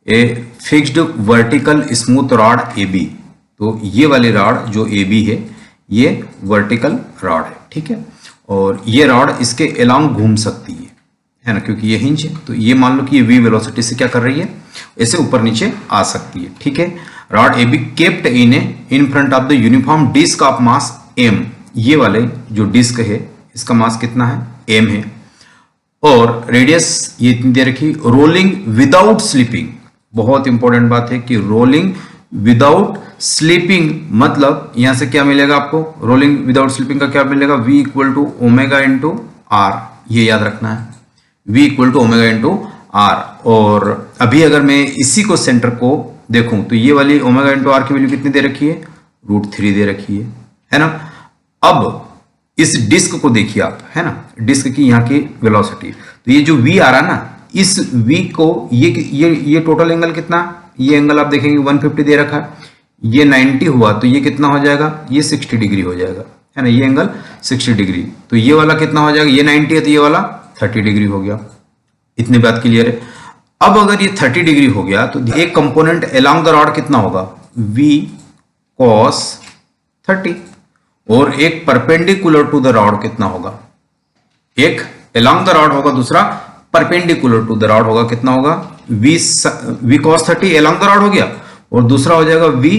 A fixed vertical smooth rod AB। तो ये वाली रॉड जो AB है ये वर्टिकल रॉड है, ठीक है। और ये रॉड इसके अलोंग घूम सकती है ना, क्योंकि ये हिंज है। तो ये मान लो कि ये V वेलोसिटी से क्या कर रही है, ऐसे ऊपर नीचे आ सकती है, ठीक है। Rod AB kept in front of the uniform disc of mass M। ये वाले जो डिस्क है इसका मास कितना है, M है। और रेडियस ये इतनी दे रखी। रोलिंग विदाउट स्लीपिंग, बहुत इंपॉर्टेंट बात है कि रोलिंग विदाउट स्लीपिंग मतलब यहां से क्या मिलेगा आपको, रोलिंग विदाउट स्लीपिंग का क्या मिलेगा, V equal to omega into R। ये याद रखना है, V equal to omega into R। और अभी अगर मैं इसी को सेंटर को देखूं तो ये वाली ओमेगा इंटू R की वैल्यू कितनी दे रखी है, √3 दे रखी है ना। अब इस डिस्क को देखिए आप, है ना, डिस्क की यहाँ की वेलोसिटी। तो ये जो V आ रहा ना, इस V को ये टोटल एंगल कितना, ये एंगल आप देखेंगे 150 दे रखा है, ये 90 हुआ तो ये कितना हो जाएगा, ये 60 डिग्री हो जाएगा, है ना, ये एंगल 60 डिग्री। तो ये वाला कितना हो जाएगा, ये 90 है तो ये वाला 30 डिग्री हो गया। इतनी बात क्लियर है। अब अगर ये 30 डिग्री हो गया तो एक कंपोनेंट अलोंग द रॉड कितना होगा, V cos 30। और एक परपेंडिकुलर टू द रॉड कितना होगा, एक अलोंग द रॉड होगा, दूसरा परपेंडिकुलर टू द रॉड होगा, कितना होगा, V cos 30 along the rod हो गया, और दूसरा हो जाएगा V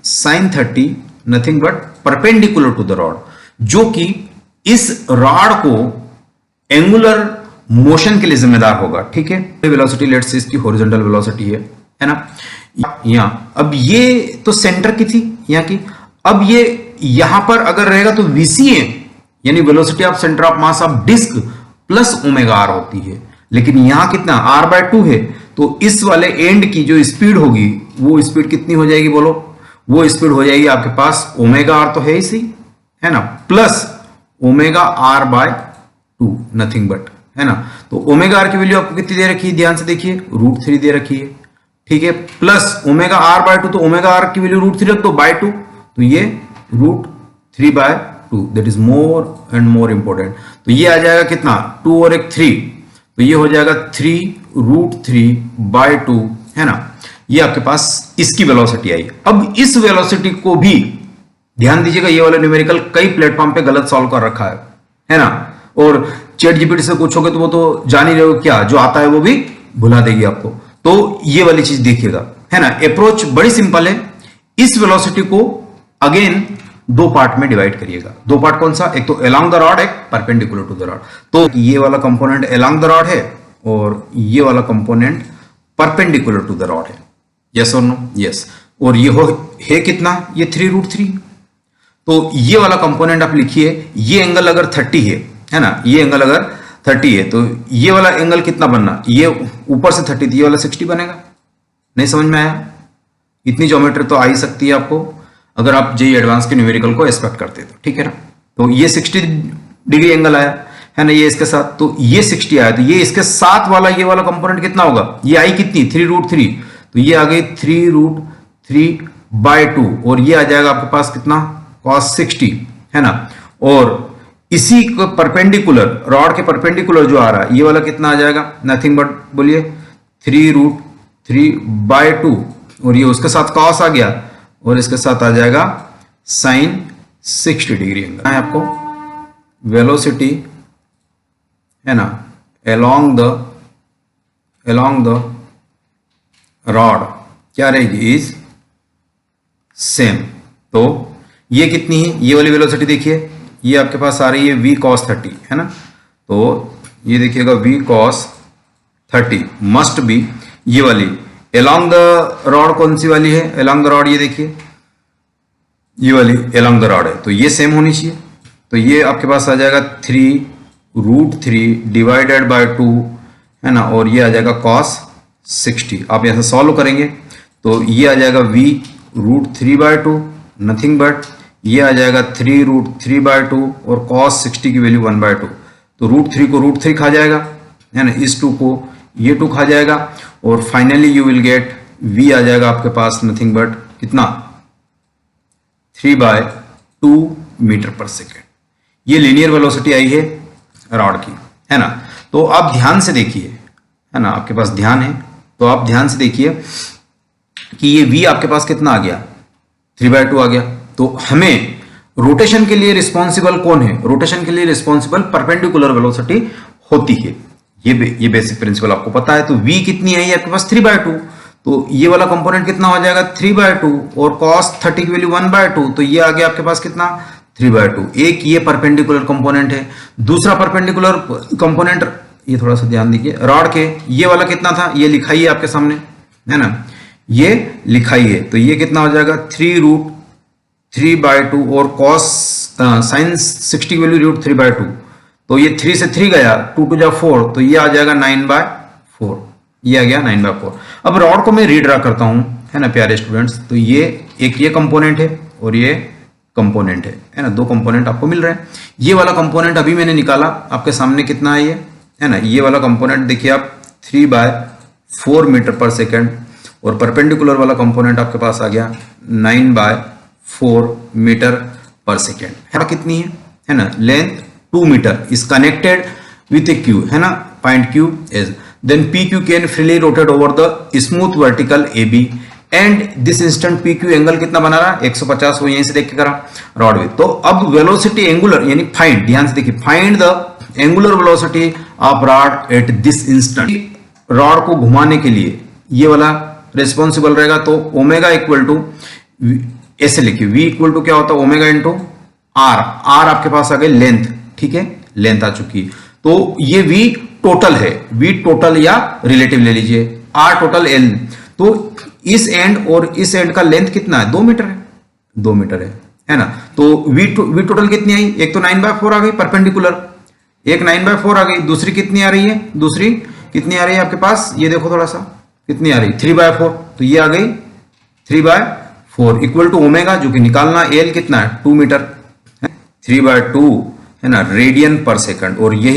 sin 30 nothing but perpendicular to the rod, जो कि इस रॉड को एंगुलर मोशन के लिए जिम्मेदार होगा, ठीक है। वेलोसिटी लेट्स से इसकी हॉरिजॉन्टल वेलोसिटी है ना, यहां। अब ये तो सेंटर की थी यहां की, अब ये यहां पर अगर रहेगा तो VCA यानी velocity of centre of mass of disc plus omega R होती है। लेकिन यहां कितना, R/2 है, तो इस वाले एंड की जो स्पीड होगी वो स्पीड कितनी हो जाएगी, बोलो, वो स्पीड हो जाएगी आपके पास ओमेगा R तो है ही सी, है ना, plus omega R/2 nothing but, है ना। तो ओमेगा R की वैल्यू आपको कितनी दे रखी है, ध्यान से देखिए, √3 दे रखी है, ठीक है, प्लस ओमेगा R/2। तो ओमेगा R की वैल्यू √3 रख दो बाय 2, तो ये √3/2, that is more and more important. तो ये आ जाएगा कितना, 2 और एक 3, तो ये हो जाएगा 3√3/2, है ना। ये आपके पास इसकी वेलोसिटी आई। अब इस वेलोसिटी को भी ध्यान दीजिएगा, ये वाला न्यूमेरिकल कई प्लेटफॉर्म पे गलत सॉल्व कर रखा है ना। और चैट जीपीटी से पूछोगे तो वो तो जान ही रहे हो, क्या जो आता है वो भी भुला देगी आपको। तो ये वाली चीज देखिएगा, है ना। अप्रोच बड़ी सिंपल है। इस वेलोसिटी को अगेन 2 पार्ट में डिवाइड करिएगा। 2 पार्ट कौन सा, एक तो अलोंग द रॉड, एक परपेंडिकुलर टू द रॉड। तो ये वाला कंपोनेंट अलोंग द रॉड है और ये वाला component perpendicular to the rod है। यस और नो, यस। और ये है कितना, ये 3√3। तो ये वाला कंपोनेंट आप लिखिए, ये एंगल अगर 30 है ना, ये एंगल अगर 30 है तो ये वाला एंगल कितना बनना, ये ऊपर से 30 ये वाला 60 बनेगा। नहीं समझ में आया, इतनी ज्योमेट्री तो आ ही सकती है आपको अगर आप जेईई एडवांस के न्यूमेरिकल को एक्सपेक्ट करते तो, ठीक है ना। तो ये 60 डिग्री एंगल आया है ना, ये इसके साथ, तो ये 60 आया, तो ये इसके साथ वाला ये वाला कंपोनेंट कितना होगा, ये आई कितनी 3√3, तो ये आ गई 3√3/2, और ये आ जाएगा आपके पास कितना, cos 60, है ना। और इसी को परपेंडिकुलर, रॉड के परपेंडिकुलर जो आ रहा है ये वाला कितना आ जाएगा, नथिंग बट बोलिए 3√3/2, और ये उसके साथ cos आ गया, और इसके साथ आ जाएगा sin 60 डिग्री एंगल है आपको। वेलोसिटी है ना along the रॉड क्या रहेगी, इज सेम। तो ये कितनी है, ये वाली वेलोसिटी देखिए, ये आपके पास आ रही है V cos 30, है ना। तो ये देखिएगा V cos 30 मस्ट बी ये वाली along द रॉड, कौन सी वाली है along द रॉड, ये देखिए ये वाली along द रॉड है, तो ये सेम होनी चाहिए। तो ये आपके पास आ जाएगा 3√3/2, है ना, और ये आ जाएगा cos 60। आप ऐसे सॉल्व करेंगे तो ये आ जाएगा V√3/2 नथिंग बट ये आ जाएगा 3√3/2 और cos 60 की वैल्यू 1/2। तो √3 को √3 खा जाएगा, है ना, इस 2 को ये 2 खा जाएगा, और finally you will get V आ जाएगा आपके पास नथिंग बट कितना 3/2 मीटर पर सेकेंड। ये लीनियर वेलोसिटी आई है रॉड की, है ना। तो आप ध्यान से देखिए, है ना, आपके पास ध्यान है तो आप ध्यान से देखिए कि ये v आपके पास कितना आ गया, 3/2 आ गया। तो हमें रोटेशन के लिए रिस्पॉन्सिबल कौन है, रोटेशन के लिए रिस्पॉन्सिबल परपेंडिकुलर वेलोसिटी होती है। ये बेसिक प्रिंसिपल आपको पता है। तो v कितनी है, ये आपके पास 3/2, तो ये वाला कंपोनेंट कितना हो जाएगा 3/2, और cos 30 की वैल्यू 1/2, तो ये आ गया आपके पास कितना 3/2। एक ये परपेंडिकुलर कंपोनेंट है। दूसरा परपेंडिकुलर कंपोनेंट, ये थोड़ा सा ध्यान दीजिए, रॉड के ये वाला कितना था, ये लिखा ही है आपके सामने, है ना, ये लिखा ही है। तो ये कितना हो जाएगा 3√3/2, और cos sin 60 की वैल्यू √3/2, तो ये 3 से 3 गया, 2 to 4, तो ये आ जाएगा 9/4, ये आ गया 9/4। अब रॉड को मैं रीड्रा करता हूं, है ना प्यारे स्टूडेंट्स। तो ये एक ये कंपोनेंट है और ये कंपोनेंट है ना, दो कंपोनेंट आपको मिल रहे हैं। ये वाला कंपोनेंट अभी मैंने निकाला, आपके सामने कितना है ये, है ना, ये वाला कंपोनेंट देखिए आप 3/4 मीटर पर सेकेंड, और परपेंडिकुलर वाला कंपोनेंट आपके पास आ गया 9/4 मीटर पर सेकेंड। है कितनी है ना, length 2 metre is connected with a Q, है ना, point Q is then PQ can freely rotate over the smooth vertical AB and this instant PQ angle कितना बना रहा है 150, वो यहीं से देख के करा रॉड विथ। तो अब वेलोसिटी एंगुलर यानी फाइंड, ध्यान से देखिए, find the angular velocity of rod at this instant. Rod को घुमाने के लिए ये वाला रिस्पॉन्सिबल रहेगा, तो ओमेगा इक्वल टू ऐसे लिखिए, V इक्वल टू क्या होता है ओमेगा इंटू R। R आपके पास आ गए लेंथ, ठीक है, लेंथ आ चुकी। तो ये V टोटल है, V टोटल या रिलेटिव ले लीजिए, R टोटल L। तो इस एंड और इस एंड का लेंथ कितना है 2 मीटर है, 2 मीटर है ना। तो V टोटल कितनी आई, एक तो 9/4 आ गई परपेंडिकुलर, एक 9/4 आ गई, दूसरी कितनी आ रही है, दूसरी कितनी आ रही है आपके पास, ये देखो थोड़ा सा कितनी आ रही 3/4, तो ये आ गई 3/4 इक्वल टू ओमेगा, जो कि निकालना L कितना है 2 मीटर, 3/2 है ना रेडियन पर सेकंड, और यही